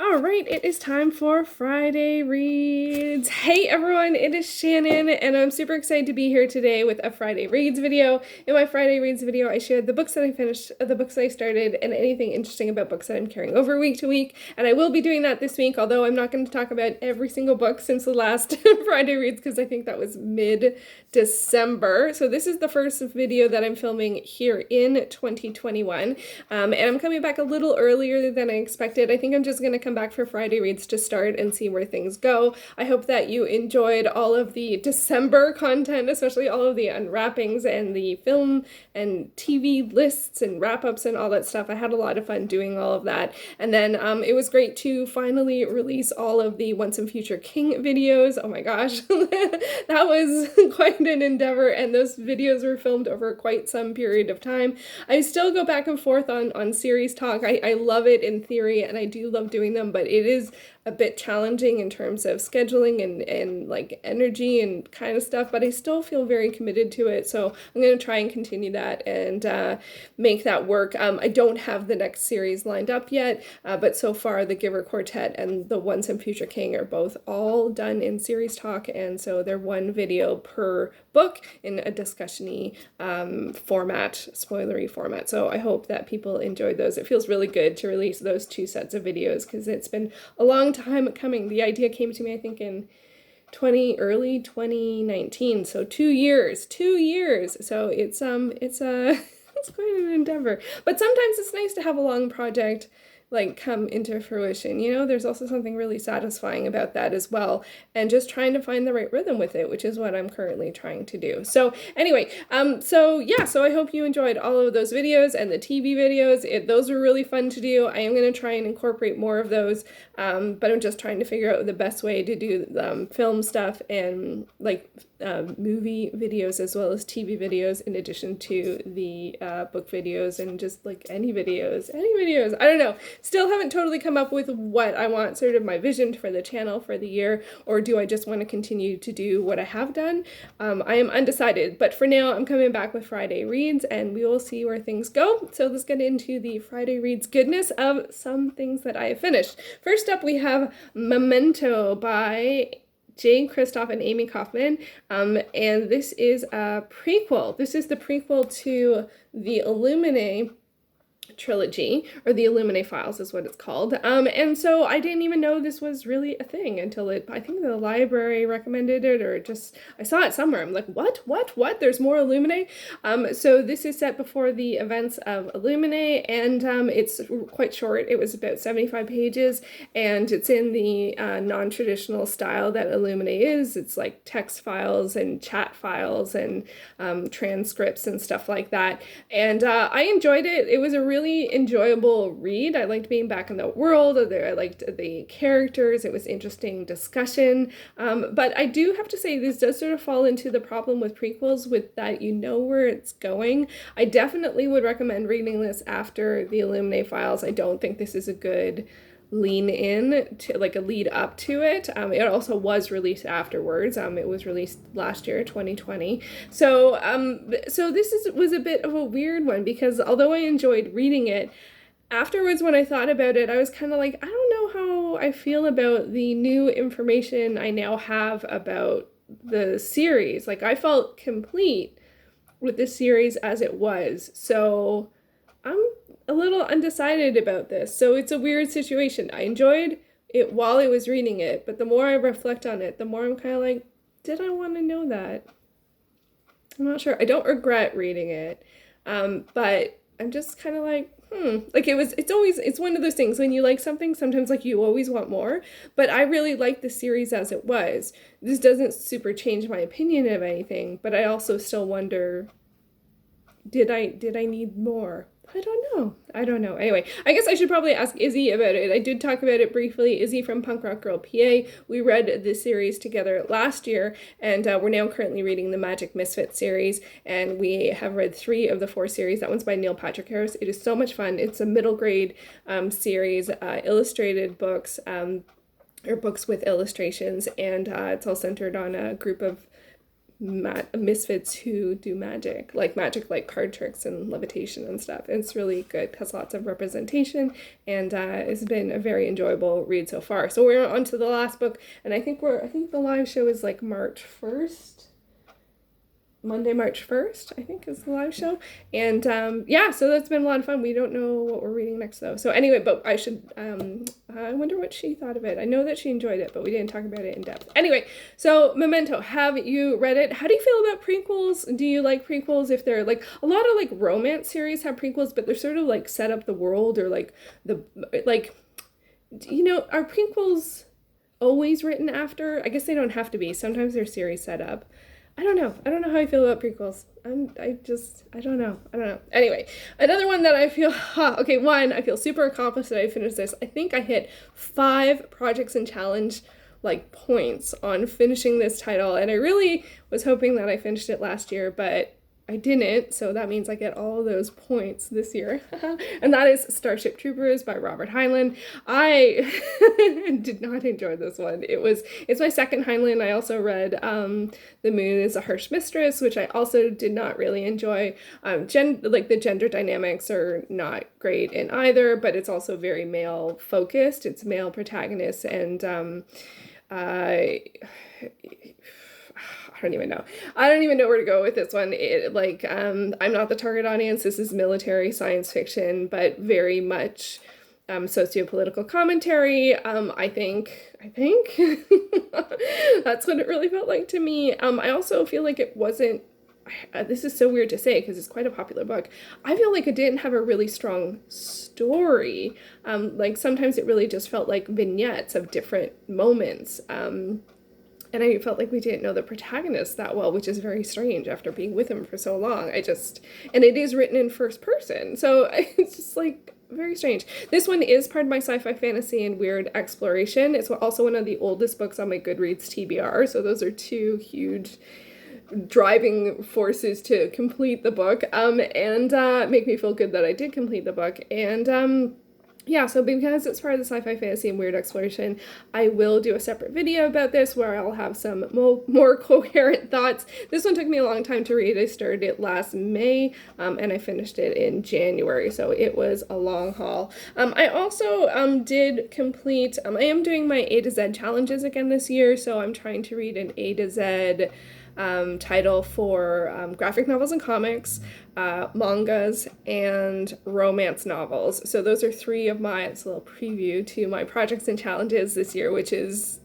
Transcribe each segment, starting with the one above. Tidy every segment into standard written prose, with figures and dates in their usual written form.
All right, it is time for Friday Reads. Hey everyone, it is Shannon, and I'm super excited to be here today with a Friday Reads video. In my Friday Reads video, I shared the books that I finished, the books that I started, and anything interesting about books that I'm carrying over week to week. And I will be doing that this week, although I'm not going to talk about every single book since the last Friday Reads, because I think that was mid-December. So this is the first video that I'm filming here in 2021, and I'm coming back a little earlier than I expected. I think I'm just going to come back for Friday Reads to start and see where things go. I hope that you enjoyed all of the December content, especially all of the unwrappings and the film and TV lists and wrap-ups and all that stuff. I had a lot of fun doing all of that. And then it was great to finally release all of the Once and Future King videos. Oh my gosh, that was quite an endeavor, and those videos were filmed over quite some period of time. I still go back and forth on series talk. I love it in theory, and I do love doing them, but it is a bit challenging in terms of scheduling and like energy and kind of stuff, but I still feel very committed to it. So I'm going to try and continue that and make that work. I don't have the next series lined up yet, but so far the Giver Quartet and the Once and Future King are both all done in series talk, and so they're one video per book in a discussion-y format, spoilery format. So I hope that people enjoyed those. It feels really good to release those two sets of videos because it's been a long time coming. The idea came to me, I think, in early 2019, so 2 years. So it's it's quite an endeavor. But sometimes it's nice to have a long project like come into fruition. You know, there's also something really satisfying about that as well, and just trying to find the right rhythm with it, which is what I'm currently trying to do. So anyway, so I hope you enjoyed all of those videos and the TV videos. Those were really fun to do. I am going to try and incorporate more of those, but I'm just trying to figure out the best way to do film stuff and like movie videos as well as TV videos, in addition to the book videos and just like any videos. I don't know. Still haven't totally come up with what I want, sort of my vision for the channel for the year, or do I just want to continue to do what I have done? I am undecided, but for now I'm coming back with Friday Reads and we will see where things go. So let's get into the Friday Reads goodness of some things that I have finished. First up, we have Memento by Kristoff and Amie Kaufman, and this is a prequel. This is the prequel to the Illuminae trilogy, or the Illuminae files is what it's called, and so I didn't even know this was really a thing until I think the library recommended it, or just I saw it somewhere. I'm like, what, there's more Illuminae? So this is set before the events of Illuminae, and it's quite short. It was about 75 pages, and it's in the non-traditional style that Illuminae is. It's like text files and chat files and transcripts and stuff like that, and I enjoyed it. It was a really enjoyable read. I liked being back in the world. I liked the characters. It was interesting discussion. But I do have to say this does sort of fall into the problem with prequels, with that you know where it's going. I definitely would recommend reading this after the Illuminae files. I don't think this is a good lean in to like a lead up to it. It also was released afterwards. It was released last year, 2020. So this was a bit of a weird one, because although I enjoyed reading it, afterwards when I thought about it, I was kind of like, I don't know how I feel about the new information I now have about the series. Like, I felt complete with the series as it was. So I'm a little undecided about this. So it's a weird situation. I enjoyed it while I was reading it, but the more I reflect on it, the more I'm kind of like, did I want to know that? I'm not sure. I don't regret reading it, but I'm just kind of like, like it's one of those things when you like something, sometimes like you always want more, but I really like the series as it was. This doesn't super change my opinion of anything, but I also still wonder, did I need more? I don't know. Anyway, I guess I should probably ask Izzy about it. I did talk about it briefly. Izzy from Punk Rock Girl PA. We read this series together last year, and we're now currently reading the Magic Misfits series, and we have read 3 of the 4 series. That one's by Neil Patrick Harris. It is so much fun. It's a middle grade series, illustrated books, or books with illustrations, and it's all centered on a group of misfits who do magic like card tricks and levitation and stuff. It's really good, has lots of representation, and it's been a very enjoyable read so far. So we're on to the last book, and I think the live show is like March 1st. Monday, March 1st, I think, is the live show. And yeah, so that's been a lot of fun. We don't know what we're reading next, though. So anyway, but I should, I wonder what she thought of it. I know that she enjoyed it, but we didn't talk about it in depth. Anyway, so Memento, have you read it? How do you feel about prequels? Do you like prequels? If they're like, a lot of like romance series have prequels, but they're sort of like set up the world, or like you know, are prequels always written after? I guess they don't have to be. Sometimes they're series set up. I don't know. I don't know how I feel about prequels. I don't know. Anyway, another one that I feel, one, I feel super accomplished that I finished this. I think I hit 5 projects and challenge like points on finishing this title, and I really was hoping that I finished it last year, but I didn't, so that means I get all those points this year. And that is Starship Troopers by Robert Heinlein. I did not enjoy this one. It's my second Heinlein. I also read The Moon is a Harsh Mistress, which I also did not really enjoy. The gender dynamics are not great in either, but it's also very male focused. It's male protagonists, and I don't even know where to go with this one. I'm not the target audience. This is military science fiction, but very much sociopolitical commentary. I think that's what it really felt like to me. I also feel like it wasn't, this is so weird to say because it's quite a popular book. I feel like it didn't have a really strong story. Like sometimes it really just felt like vignettes of different moments. And I felt like we didn't know the protagonist that well, which is very strange after being with him for so long. And it is written in first person, so it's just like very strange. This one is part of my sci-fi, fantasy, and weird exploration. It's also one of the oldest books on my Goodreads TBR, so those are 2 huge driving forces to complete the book, and make me feel good that I did complete the book. And yeah, so because it's part of the sci-fi, fantasy, and weird exploration, I will do a separate video about this where I'll have some more coherent thoughts. This one took me a long time to read. I started it last May, and I finished it in January, so it was a long haul. I also did complete, I am doing my A to Z challenges again this year, so I'm trying to read an A to Z title for graphic novels and comics, mangas, and romance novels. So those are 3 of my, it's a little preview to my projects and challenges this year, which is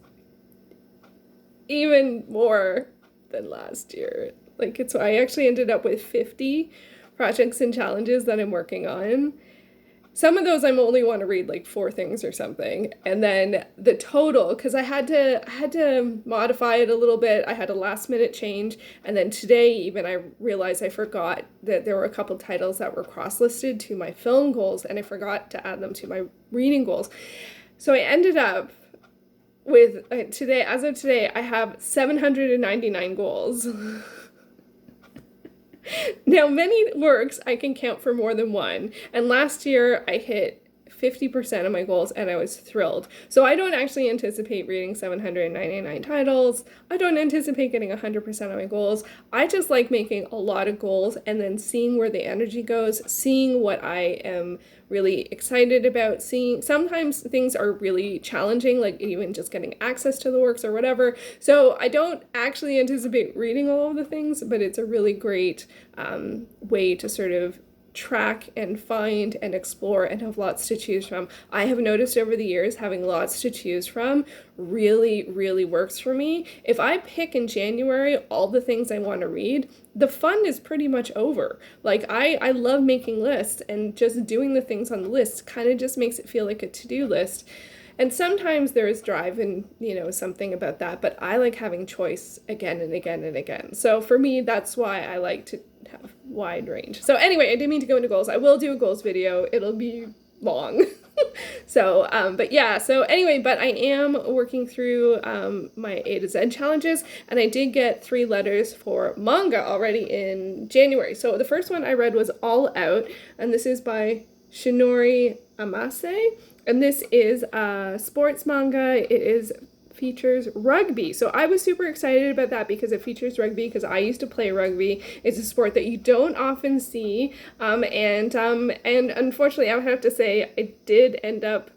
even more than last year. I actually ended up with 50 projects and challenges that I'm working on. Some of those I only want to read like 4 things or something, and then the total, because I had to modify it a little bit. I had a last minute change, and then today even I realized I forgot that there were a couple titles that were cross-listed to my film goals, and I forgot to add them to my reading goals. So I ended up with today, as of today, I have 799 goals. Now, many works I can count for more than one, and last year I hit 50% of my goals, and I was thrilled. So I don't actually anticipate reading 799 titles. I don't anticipate getting 100% of my goals. I just like making a lot of goals and then seeing where the energy goes, seeing what I am really excited about, seeing sometimes things are really challenging, like even just getting access to the works or whatever. So I don't actually anticipate reading all of the things, but it's a really great way to sort of track and find and explore and have lots to choose from. I have noticed over the years having lots to choose from really, really works for me. If I pick in January all the things I want to read, the fun is pretty much over. Like I love making lists, and just doing the things on the list kind of just makes it feel like a to-do list. And sometimes there is drive and, something about that, but I like having choice again and again and again. So for me, that's why I like to have wide range. So anyway, I didn't mean to go into goals. I will do a goals video. It'll be long. So, but yeah, so anyway, but I am working through my A to Z challenges, and I did get 3 letters for manga already in January. So the first one I read was All Out, and this is by Shiori Amase, and this is a sports manga. It is features rugby. So I was super excited about that because it features rugby, because I used to play rugby. It's a sport that you don't often see. And unfortunately, I would have to say I did end up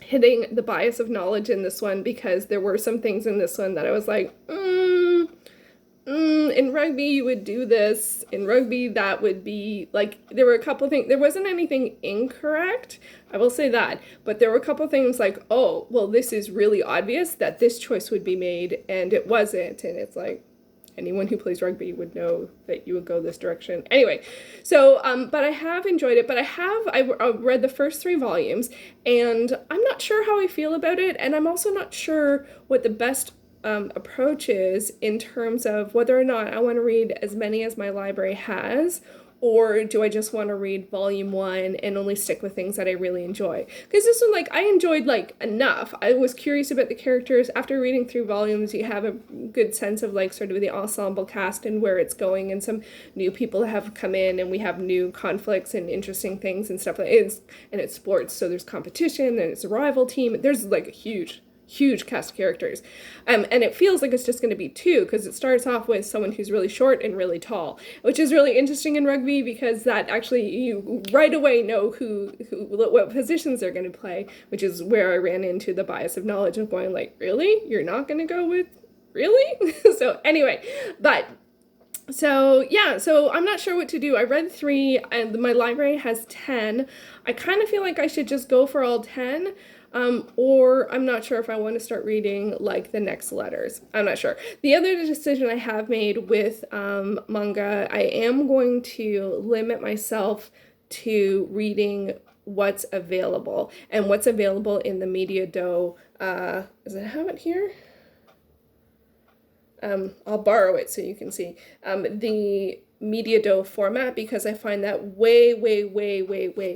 hitting the bias of knowledge in this one, because there were some things in this one that I was like, in rugby you would do this, in rugby that would be, like, there were a couple things, there wasn't anything incorrect, I will say that, but there were a couple things like, oh, well, this is really obvious that this choice would be made, and it wasn't, and it's like, anyone who plays rugby would know that you would go this direction. Anyway, so, but I have enjoyed it, but I read the first 3 volumes, and I'm not sure how I feel about it, and I'm also not sure what the best approach is in terms of whether or not I want to read as many as my library has, or do I just want to read volume 1 and only stick with things that I really enjoy? Because this one, like, I enjoyed, like, enough. I was curious about the characters. After reading through volumes, you have a good sense of, like, sort of the ensemble cast and where it's going, and some new people have come in, and we have new conflicts and interesting things and stuff. And it's sports, so there's competition, and it's a rival team. There's, like, a huge cast of characters, and it feels like it's just going to be 2, because it starts off with someone who's really short and really tall, which is really interesting in rugby, because that actually, you right away know what positions they're going to play, which is where I ran into the bias of knowledge of going like, really, you're not going to go with really? So anyway, so yeah, so I'm not sure what to do. I read 3, and my library has 10. I kind of feel like I should just go for all 10. Or I'm not sure if I want to start reading, like, the next letters. I'm not sure. The other decision I have made with manga, I am going to limit myself to reading what's available. And what's available in the Media Do, does it have it here? I'll borrow it so you can see. The Media Do format, because I find that way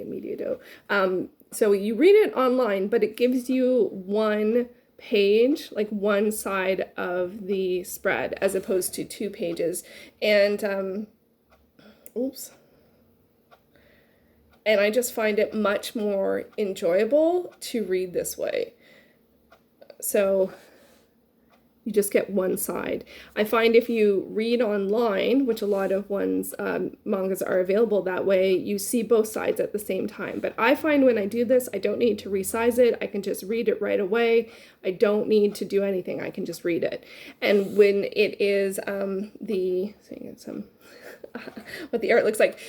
Media Do. So you read it online, but it gives you one page, like one side of the spread, as opposed to 2 pages. And, oops. And I just find it much more enjoyable to read this way. So you just get one side. I find if you read online, which a lot of mangas are available that way, you see both sides at the same time. But I find when I do this, I don't need to resize it. I can just read it right away. I don't need to do anything. I can just read it. And when it is what the art looks like,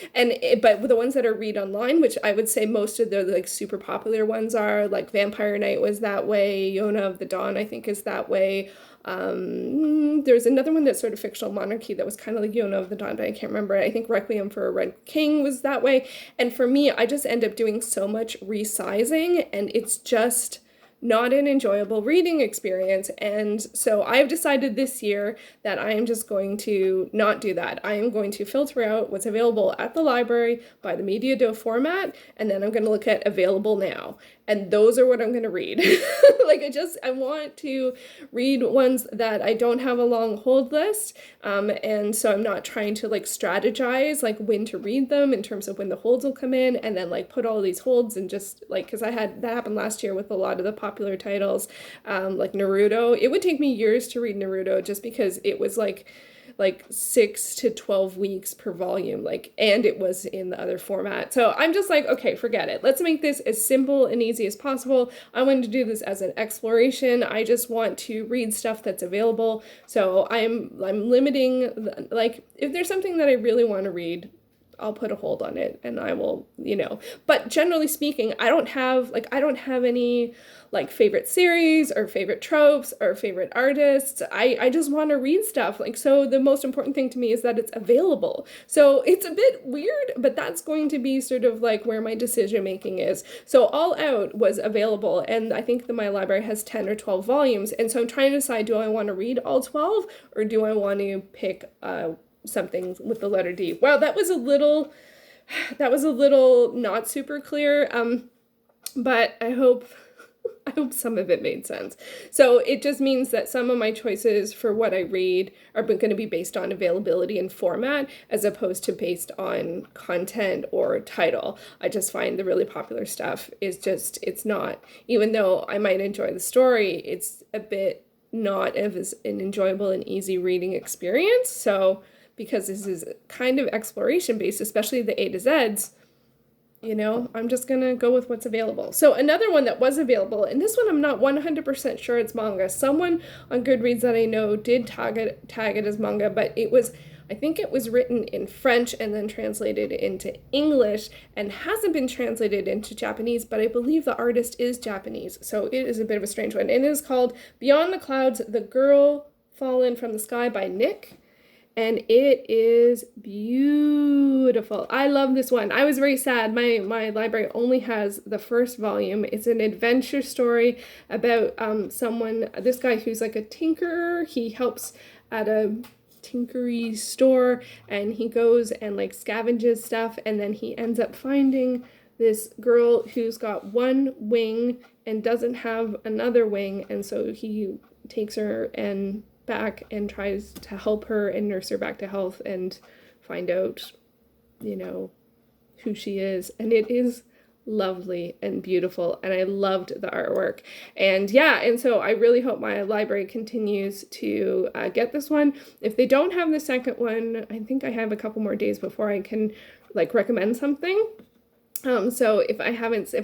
but the ones that are read online, which I would say most of the, like, super popular ones are, like, Vampire Knight was that way, Yona of the Dawn I think is that way. There's another one that's sort of fictional monarchy that was kind of like Yona of the Dawn, but I can't remember. I think Requiem for a Red King was that way. And for me, I just end up doing so much resizing, and it's just not an enjoyable reading experience. And so I've decided this year that I am just going to not do that. I am going to filter out what's available at the library by the Media Do format, and then I'm going to look at available now. And those are what I'm going to read. Like, I want to read ones that I don't have a long hold list. And so I'm not trying to, like, strategize, like, when to read them in terms of when the holds will come in, and then, like, put all these holds and just, like, because that happened last year with a lot of the popular titles, like Naruto. It would take me years to read Naruto just because it was like 6 to 12 weeks per volume, and it was in the other format. So I'm just like, okay, forget it. Let's make this as simple and easy as possible. I wanted to do this as an exploration. I just want to read stuff that's available. So I'm limiting, like, if there's something that I really want to read, I'll put a hold on it, and I will, but generally speaking, I don't have any, like, favorite series or favorite tropes or favorite artists. I just want to read stuff. So the most important thing to me is that it's available. So it's a bit weird, but that's going to be sort of like where my decision making is. So All Out was available, and I think that my library has 10 or 12 volumes. And so I'm trying to decide, do I want to read all 12, or do I want to pick, something with the letter D? Wow, that was a little not super clear, but I hope I hope some of it made sense. So it just means that some of my choices for what I read are going to be based on availability and format as opposed to based on content or title. I just find the really popular stuff is just, it's not, even though I might enjoy the story, it's a bit not as an enjoyable and easy reading experience. So because this is kind of exploration based, especially the A to Zs, you know, I'm just going to go with what's available. So another one that was available, and this one I'm not 100% sure it's manga. Someone on Goodreads that I know did tag it as manga, but it was, I think it was written in French and then translated into English and hasn't been translated into Japanese, but I believe the artist is Japanese. So it is a bit of a strange one. It is called Beyond the Clouds, The Girl Fallen from the Sky by NICKE. And it is beautiful. I love this one. I was very sad. My library only has the first volume. It's an adventure story about this guy who's like a tinkerer. He helps at a tinkery store and he goes and like scavenges stuff, and then he ends up finding this girl who's got one wing and doesn't have another wing, and so he takes her and back and tries to help her and nurse her back to health and find out, you know, who she is. And it is lovely and beautiful, and I loved the artwork. And yeah, and so I really hope my library continues to get this one. If they don't have the second one, I think I have a couple more days before I can like recommend something. So if I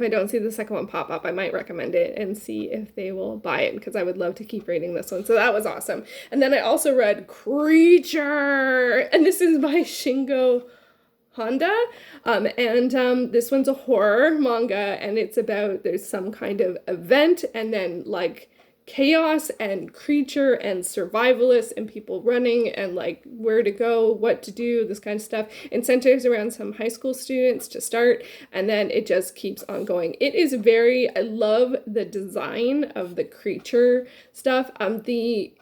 don't see the second one pop up, I might recommend it and see if they will buy it, because I would love to keep reading this one. So that was awesome. And then I also read Creature, and this is by Shingo Honda. This one's a horror manga, and it's about, there's some kind of event and then like chaos and creature and survivalists and people running and like where to go, what to do, this kind of stuff. It centers around some high school students to start, and then it just keeps on going. It is I love the design of the creature stuff. The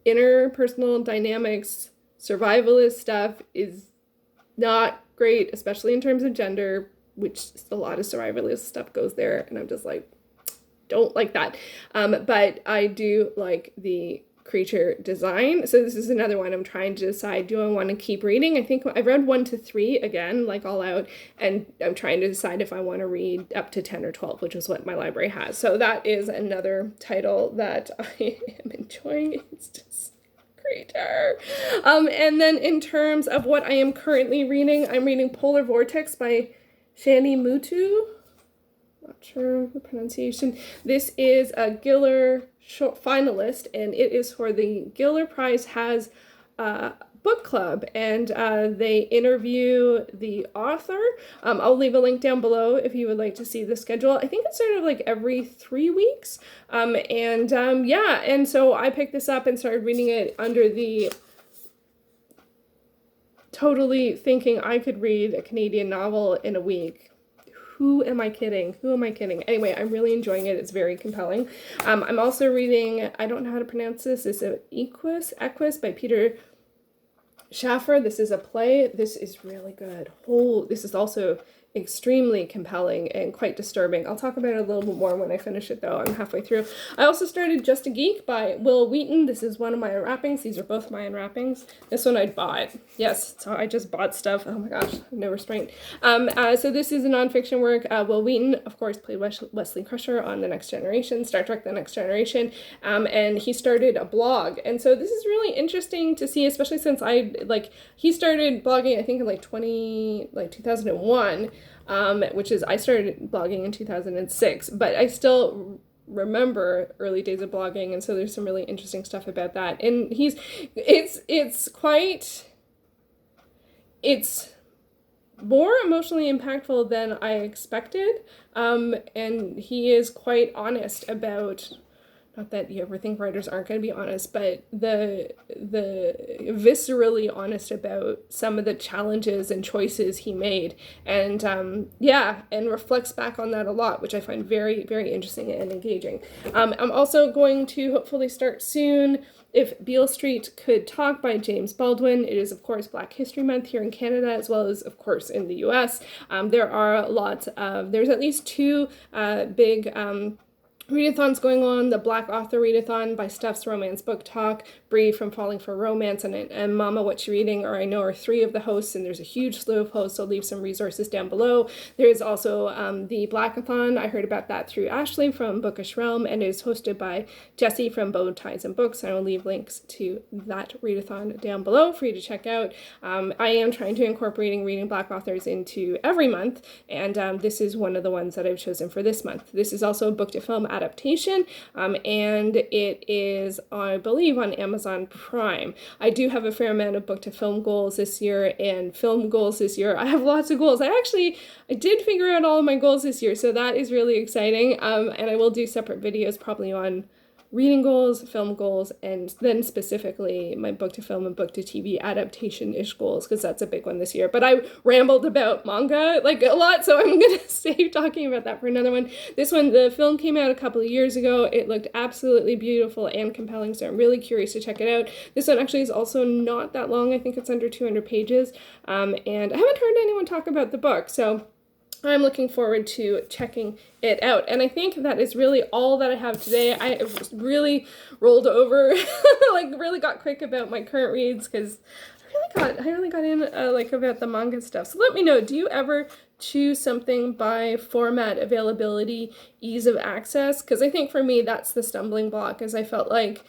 interpersonal dynamics, survivalist stuff is not great, especially in terms of gender, which a lot of survivalist stuff goes there, and I'm just like, don't like that. But I do like the creature design. So this is another one I'm trying to decide, do I want to keep reading? I think I read 1 to 3 again, like all out, and I'm trying to decide if I want to read up to 10 or 12, which is what my library has. So that is another title that I am enjoying. It's just Creature. And then in terms of what I am currently reading, I'm reading Polar Vortex by Shani Mutu. Not sure the pronunciation. This is a Giller finalist, and it is for the Giller Prize has book club, and they interview the author. I'll leave a link down below if you would like to see the schedule. I think it's sort of like every 3 weeks. Yeah, and so I picked this up and started reading it under the totally thinking I could read a Canadian novel in a week. Who am I kidding? Who am I kidding? Anyway, I'm really enjoying it. It's very compelling. I'm also reading, I don't know how to pronounce this. It's Equus by Peter Schaffer. This is a play. This is really good. This is also extremely compelling and quite disturbing. I'll talk about it a little bit more when I finish it, though. I'm halfway through. I also started Just a Geek by Will Wheaton. This is one of my unwrappings. These are both my unwrappings. This one I bought. Yes, so I just bought stuff. Oh my gosh, no restraint. So this is a nonfiction work. Will Wheaton, of course, played Wesley Crusher on The Next Generation, Star Trek The Next Generation, and he started a blog. And so this is really interesting to see, especially since he started blogging, I think in 2001. Which is, I started blogging in 2006, but I still remember early days of blogging, and so there's some really interesting stuff about that. And it's more emotionally impactful than I expected, and he is quite honest about, not that you ever think writers aren't going to be honest, but the viscerally honest about some of the challenges and choices he made, and and reflects back on that a lot, which I find very, very interesting and engaging. I'm also going to hopefully start soon If Beale Street Could Talk by James Baldwin. It is, of course, Black History Month here in Canada, as well as, of course, in the US. There's at least 2 big Readathon's going on, the Black Author Readathon by Steph's Romance Book Talk, Bree from Falling for Romance, and Mama What You Reading, or I know, are three of the hosts, and there's a huge slew of hosts, so I'll leave some resources down below. There is also the Blackathon. I heard about that through Ashley from Bookish Realm, and it is hosted by Jessie from Bow Ties and Books. I will leave links to that readathon down below for you to check out. I am trying to incorporate reading Black authors into every month, and this is one of the ones that I've chosen for this month. This is also a book to film adaptation, and it is, I believe, on Amazon Prime. I do have a fair amount of book to film goals this year, and film goals this year. I have lots of goals. I did figure out all of my goals this year, so that is really exciting, and I will do separate videos probably on reading goals, film goals, and then specifically my book to film and book to TV adaptation-ish goals, because that's a big one this year. But I rambled about manga like a lot, so I'm going to save talking about that for another one. This one, the film came out a couple of years ago. It looked absolutely beautiful and compelling, so I'm really curious to check it out. This one actually is also not that long. I think it's under 200 pages, and I haven't heard anyone talk about the book, so I'm looking forward to checking it out. And I think that is really all that I have today. I really rolled over, like really got quick about my current reads, because I really got in like about the manga stuff. So let me know, do you ever choose something by format, availability, ease of access? Because I think for me that's the stumbling block, is I felt like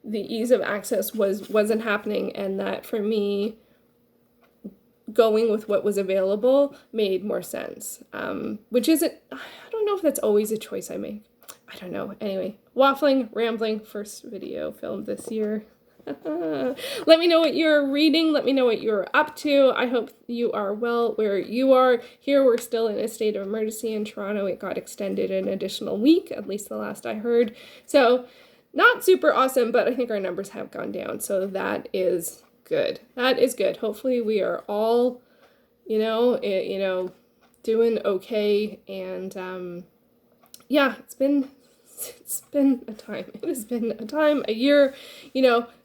the ease of access wasn't happening, and that for me going with what was available made more sense, which isn't, I don't know if that's always a choice I make. I don't know. Anyway, waffling, rambling, first video filmed this year. Let me know what you're reading. Let me know what you're up to. I hope you are well where you are. Here we're still in a state of emergency in Toronto. It got extended an additional week, at least the last I heard. So not super awesome, but I think our numbers have gone down. So that is good. That is good. Hopefully we are all, doing okay. And yeah, it's been a time. It has been a time, a year.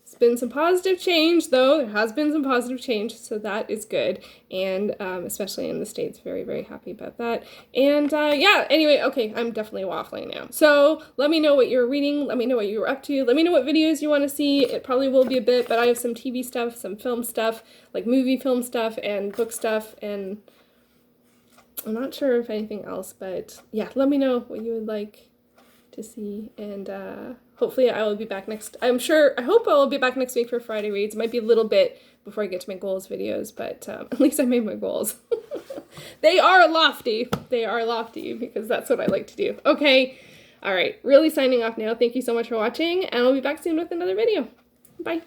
It's been some positive change, though. There has been some positive change, so that is good. And especially in the States, very, very happy about that. And yeah, anyway, okay, I'm definitely waffling now. So let me know what you're reading. Let me know what you're up to. Let me know what videos you want to see. It probably will be a bit, but I have some TV stuff, some film stuff, like movie film stuff and book stuff, and I'm not sure if anything else, but yeah, let me know what you would like to see, and hopefully I will be back I hope I will be back next week for Friday reads. It might be a little bit before I get to my goals videos, but at least I made my goals. They are lofty, because that's what I like to do. Okay, all right, really signing off now. Thank you so much for watching, and I'll be back soon with another video. Bye.